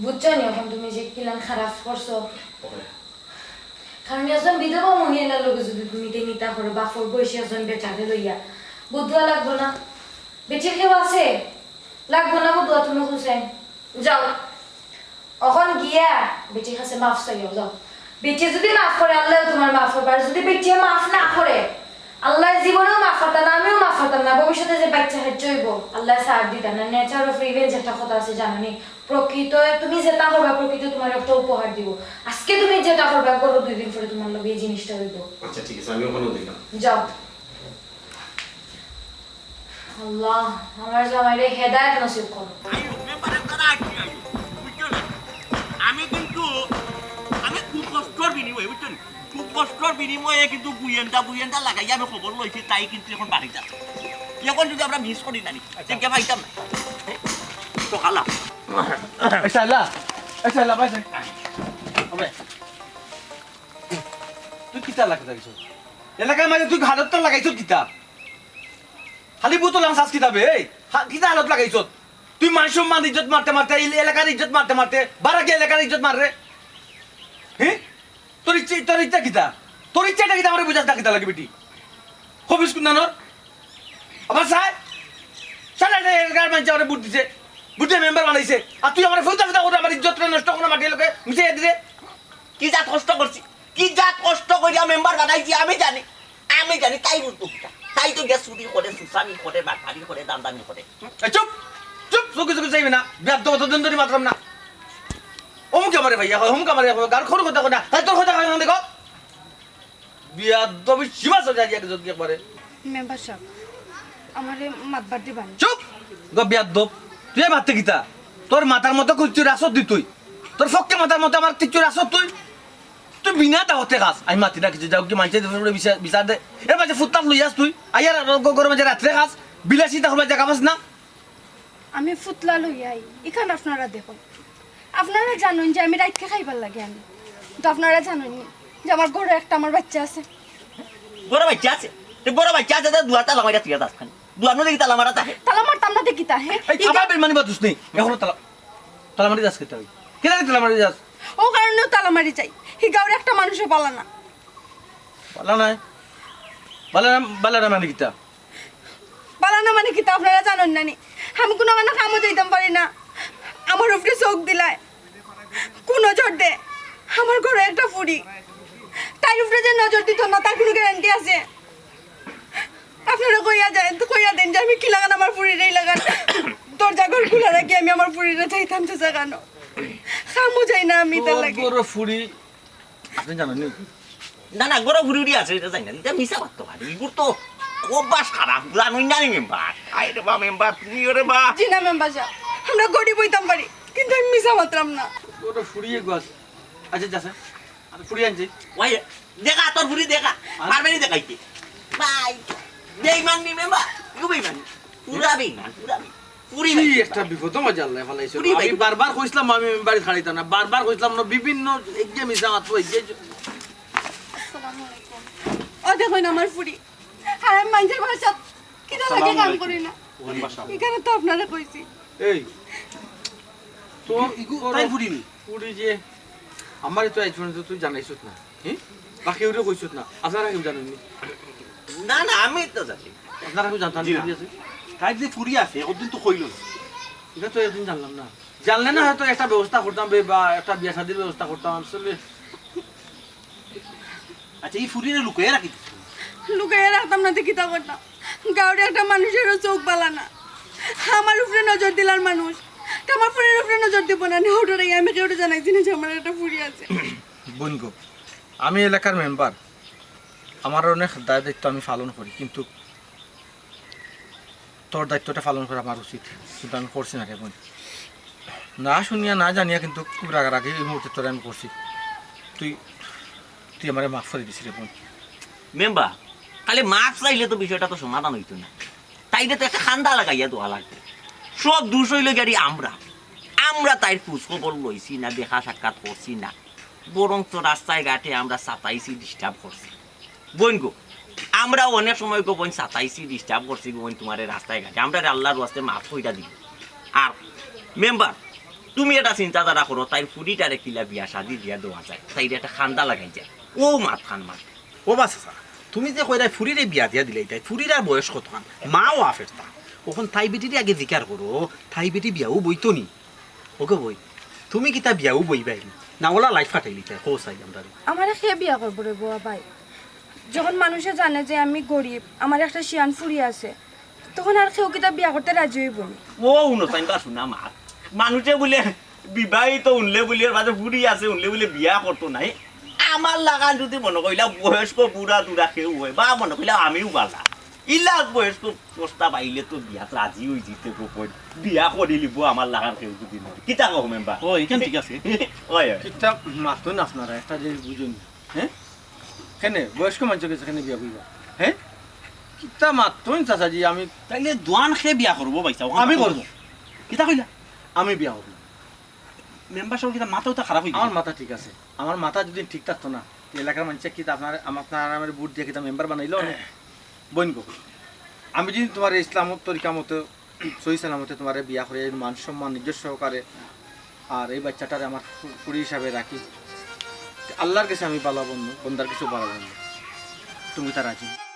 বুঝছো নি এখন তুমি যে কিলান খারাপ করছো কারণ একজন বিধবা মহিলার লগে যদি তুমি নিতা করো বাপর বয়সী একজন বেটাকে লইয়া বুদ্ধুয়া লাগবো না বেটির কেউ আছে লাগবো না বুদ্ধুয়া তুমি খুঁজেন যাও এখন গিয়া বেটির কাছে মাফ চাইও যাও বেটি যদি মাফ করে আল্লাহ তোমার মাফ করবে আর যদি বেটি মাফ না করে আল্লাহ জীবনেও মাফ করতাম না আমিও মাফ করতাম না ভবিষ্যতে যে বাচ্চা হেঁচ হইব আল্লাহ সার দিতাম না নেচার অফ রিভেঞ্জ একটা কথা আছে জানি প্রকৃত তুমি যেটা করবা প্রকৃত তোমার একটা উপহার দিব আজকে তুমি যেটা করবা করো 2 দিন পরে তোমার লগে এই জিনিসটা হইব আচ্ছা ঠিক আছে আমি ওখানে দেখলাম যাও আল্লাহ আমার জামাইরে হেদায়েত নসিব করো আমি কিন্তু আমি খুব কষ্টর বিনিময়ে বুঝছেন খুব কষ্টর বিনিময়ে কিন্তু বুয়েন্টা লাগাই আমি খবর লইছি তাই কিন্তু এখন বাড়ি যাচ্ছে এখন যদি আমরা মিস করি না দেখে পাইতাম না তো খালা Sayla পাইছেন ওবে তুই কিতা লাগাইছ এলাকার মাঝে তুই হালত তো লাগাইছ কিতা খালি বুতো লাংসাস কিতাবে এই কিতা হালত লাগাইছ তুই মানুষের মান ইজ্জত মারতে এই এলাকার ইজ্জত মারতে বারা গিয়ে এলাকার ইজ্জত মার রে হ্যাঁ তোর ইচ্ছা কিতা তোর ইচ্ছাটা কি আমার বুঝাস ডাকিতে লাগে বেটি হবিস কুন্দানোর আবার সাহেব সালাটে গার মানছে আমার বুট দিছে বুটে মেম্বার বানাইছে আর তুই আমার ফুলতা ফুলতা করে আমার ইজ্জতটা নষ্ট করে মাটির লোকে মিশিয়ে দিলে কি জাত কষ্ট করছি কি জাত কষ্ট করিয়া মেম্বার বানাইছি আমি জানি তাই বলতো তাই তো গ্যাস চুরি করে সুসামি করে বাটপারি করে দামদামি করে চুপ চুপ চুকি চুকি চাইবে না বিয়ার তো অতদিন ধরে মাত্রাম না অমুকে মারে ভাইয়া অমুকে মারে গার খড় কথা না তাই তোর কথা হয় না দেখো বিয়ার দবি সীমা চলে যায় যদি একবারে মেম্বার সাহেব আমারে মাতবার দিবান চুপ গো বিয়ার দব তুই মারতে গীতা তোর মাথার মতো কুচুর আসত দি তুই তোর ফককে মাথার মতো আমার কিচুর আসত তুই তুই বিনা দাওতে খাস আমি মাতি না কিছু যাও কি মানছে বিচার দে এর মাঝে ফুটতাম লইয়াস তুই আইয়ার গরম মাঝে রাত্রে খাস বিলাসী তখন মাঝে খাবাস না আমি ফুতলা লইয়াই এখান আপনারা দেখুন আপনারা জানুন যে আমি রাইতকে খাইবার লাগে আমি কিন্তু আপনারা জানুন যে আমার ঘরে একটা আমার বাচ্চা আছে বড় বাচ্চা আছে দুয়ার তালা মারা তুই দাস খান দুয়ার নদী তালা মারা থাকে তালা মারতাম না দেখি তা হ্যাঁ আবার বেমানি বাতুস নেই এখনো তালা মারি যাস খেতে হবে কেন তালা মারি যাস ও কারণেও তালা মারি চাই হি গাঁওর একটা মানুষে পালা না পালা নাই বালা না মানে কিতা পালা না মানে কি তা আপনারা জানেন না নি আমি কোনো মানে কামও দিতাম পারি না আমার উপরে চোখ দিলায় কোন নজর দে আমার ঘরে একটা ফুড়ি তাই উপরে যে নজর দিত না তার কোনো গ্যারান্টি আছে আপনারা কইয়া দেন যে আমি কি লাগান আমার ফুড়িটাই লাগান দরজা ঘর খোলা রাখি আমি আমার ফুড়িটা চাইতাম তো জাগানো খামো যাই না আমি তার লাগে বড় ফুড়ি আপনি জানেন নি না গরম ঘুরি আছে এটা জানি না এটা মিশা পারতো ভাই ইগুর তো অভ্যাস খারাপ জানুই না মেম্বার আই রে বা মেম্বার তুমি ওরে বা জি না মেম্বার সাহেব আমরা গড়ি বইতাম পারি কিন্তু আমি মিশা মাত্রাম না বড় ফুড়িয়ে গাছ আচ্ছা যাচ্ছে আমি ফুড়ি আনছি ওই দেখা তোর ঘুরি দেখা মারবেনি দেখাইতে ভাই বেইমান নি মেম্বার ইগো বেইমান পুরা বেইমান পুরি কি একটা বিপদ মজা আল্লাহ ফলাইছে আমি বারবার কইছিলাম আমি বাড়ি ছাড়িতাম না বারবার কইছিলাম না বিভিন্ন এগিয়ে মিশা মাত্র এগিয়ে আসসালামু আলাইকুম ও দেখুন আমার ফুড়ি আর আমি মানুষের ভাষা কিনা লাগে কাম করি না এখানে তো আপনারা কইছি এই তো তাই ফুড়ি নি ফুড়ি যে আমারই তো একজন তুই জানাইছত না হ্যাঁ বাকি ওটা কইছত না আপনারা কেউ জানেননি না আমি তো জানি আপনারা কেউ জানতাম না তাই যে ফুড়ি আছে ওদিন তো কইল এটা তো একদিন জানলাম না জানলে না হয়তো একটা ব্যবস্থা করতাম বা একটা বিয়া শাদির ব্যবস্থা করতাম আসলে আচ্ছা এই ফুড়িরে লুকাইয়া রাখি লুকাইয়া রাখতাম না দেখি তা করতাম গাঁওরে একটা মানুষেরও চোখ বালা না আমার উপরে নজর দিলার মানুষ তা আমার ফুড়ির উপরে নজর দিব না ওটা আমি কেউ জানাইছি না যে আমার একটা ফুড়ি আছে বনগো আমি এলাকার মেম্বার আমার অনেক দায়িত্ব আমি পালন করি কিন্তু তোর দায়িত্বটা পালন করা আমার উচিত কিন্তু আমি করছি না রে বোন না শুনিয়া না জানিয়া কিন্তু খুব রাগারাগি এই মুহূর্তে তোরা আমি করছি তুই আমার মাফ করে দিছি রে বোন মেম্বার খালি মাছ চাইলে তো বিষয়টা তো সমাধান হইতো না তাইলে তো একটা খান্দা লাগাইয়া দোয়া লাগবে সব দোষ হইল গাড়ি আমরা তাই খোঁজ খবর লইছি না দেখা সাক্ষাৎ করছি না বরং তো রাস্তায় ঘাটে আমরা সাতাইছি ডিস্টার্ব করছি বোন গো আমরা অনেক সময় গো বোন সাতাইছি ডিস্টার্ব করছি বোন তোমার রাস্তায় ঘাটে আমরা আল্লাহর রাস্তায় মাফ হইটা দিব আর মেম্বার তুমি এটা চিন্তাধারা করো তাই ফুডিটারে কিলা বিয়া শাদি দিয়া দেওয়া যায় তাই একটা খান্দা লাগাই যায় ও মাত খান মাত ও বাস তুমি যে কইরা ফুড়িরে বিয়া দিয়া দিলে তাই ফুড়ির আর বয়স কত খান মাও আফেরতা ওখন থাই বেটিরে আগে জিকার করো থাই বেটি বিয়াও বইতো নি ওকে বই তুমি কি তা বিয়াও বই বাইলি না ওলা লাইফ কাটাইলি তাই কো চাই আমরা আমার খেয়ে বিয়া করবো রে বুয়া ভাই যখন মানুষে জানে যে আমি গরিব আমার একটা শিয়ান ফুড়ি আছে তখন আর কেউ কিতা বিয়া করতে রাজি হইব না ও উনসাইন বা শুনা মাত মানুষে বলে বিবাহিত উনলে বলে মাঝে ফুড়ি আছে উনলে বলে বিয়া করতো নাই আমার লাগান যদি মনে কইলা বয়স্ক বুড়া দুরা কেউ হয় বা মনে কইলা আমিও বালা ইলা বয়স্ক প্রস্তাব আইলে তো বিয়াত রাজি হয়ে যেতে গোপন বিয়া করে লিব আমার লাগান কেউ যদি নয় কিতা কহ মেম্বার ও এখান ঠিক আছে হয় ঠিকঠাক মাতুন আপনারা একটা জিনিস বুঝুন হ্যাঁ কেনে বয়স্ক মানুষকে সেখানে বিয়া করিবা হ্যাঁ কিতা মাতুন চাচাজি আমি তাইলে দোয়ান খেয়ে বিয়া করবো বাইসা আমি করবো কিতা কইলা আমি বিয়া করবো মেম্বার সব কিতা মাথাও তো খারাপ হয়ে আমার মাথা ঠিক আছে আমার মাথা যদি ঠিক থাকতো না এলাকার মানুষের কি আপনার আমার বুট দিয়ে কিতা মেম্বার বানাইলো বোন গো আমি যদি তোমার ইসলাম তরিকা মতো সহি সালামতে তোমার বিয়া করে মান সম্মান নিজস্ব সহকারে আর এই বাচ্চাটারে আমার ফুড়ি হিসাবে রাখি আল্লাহর কাছে আমি পালাবো বন্দার কিছু পালাবো না তুমি তার রাজি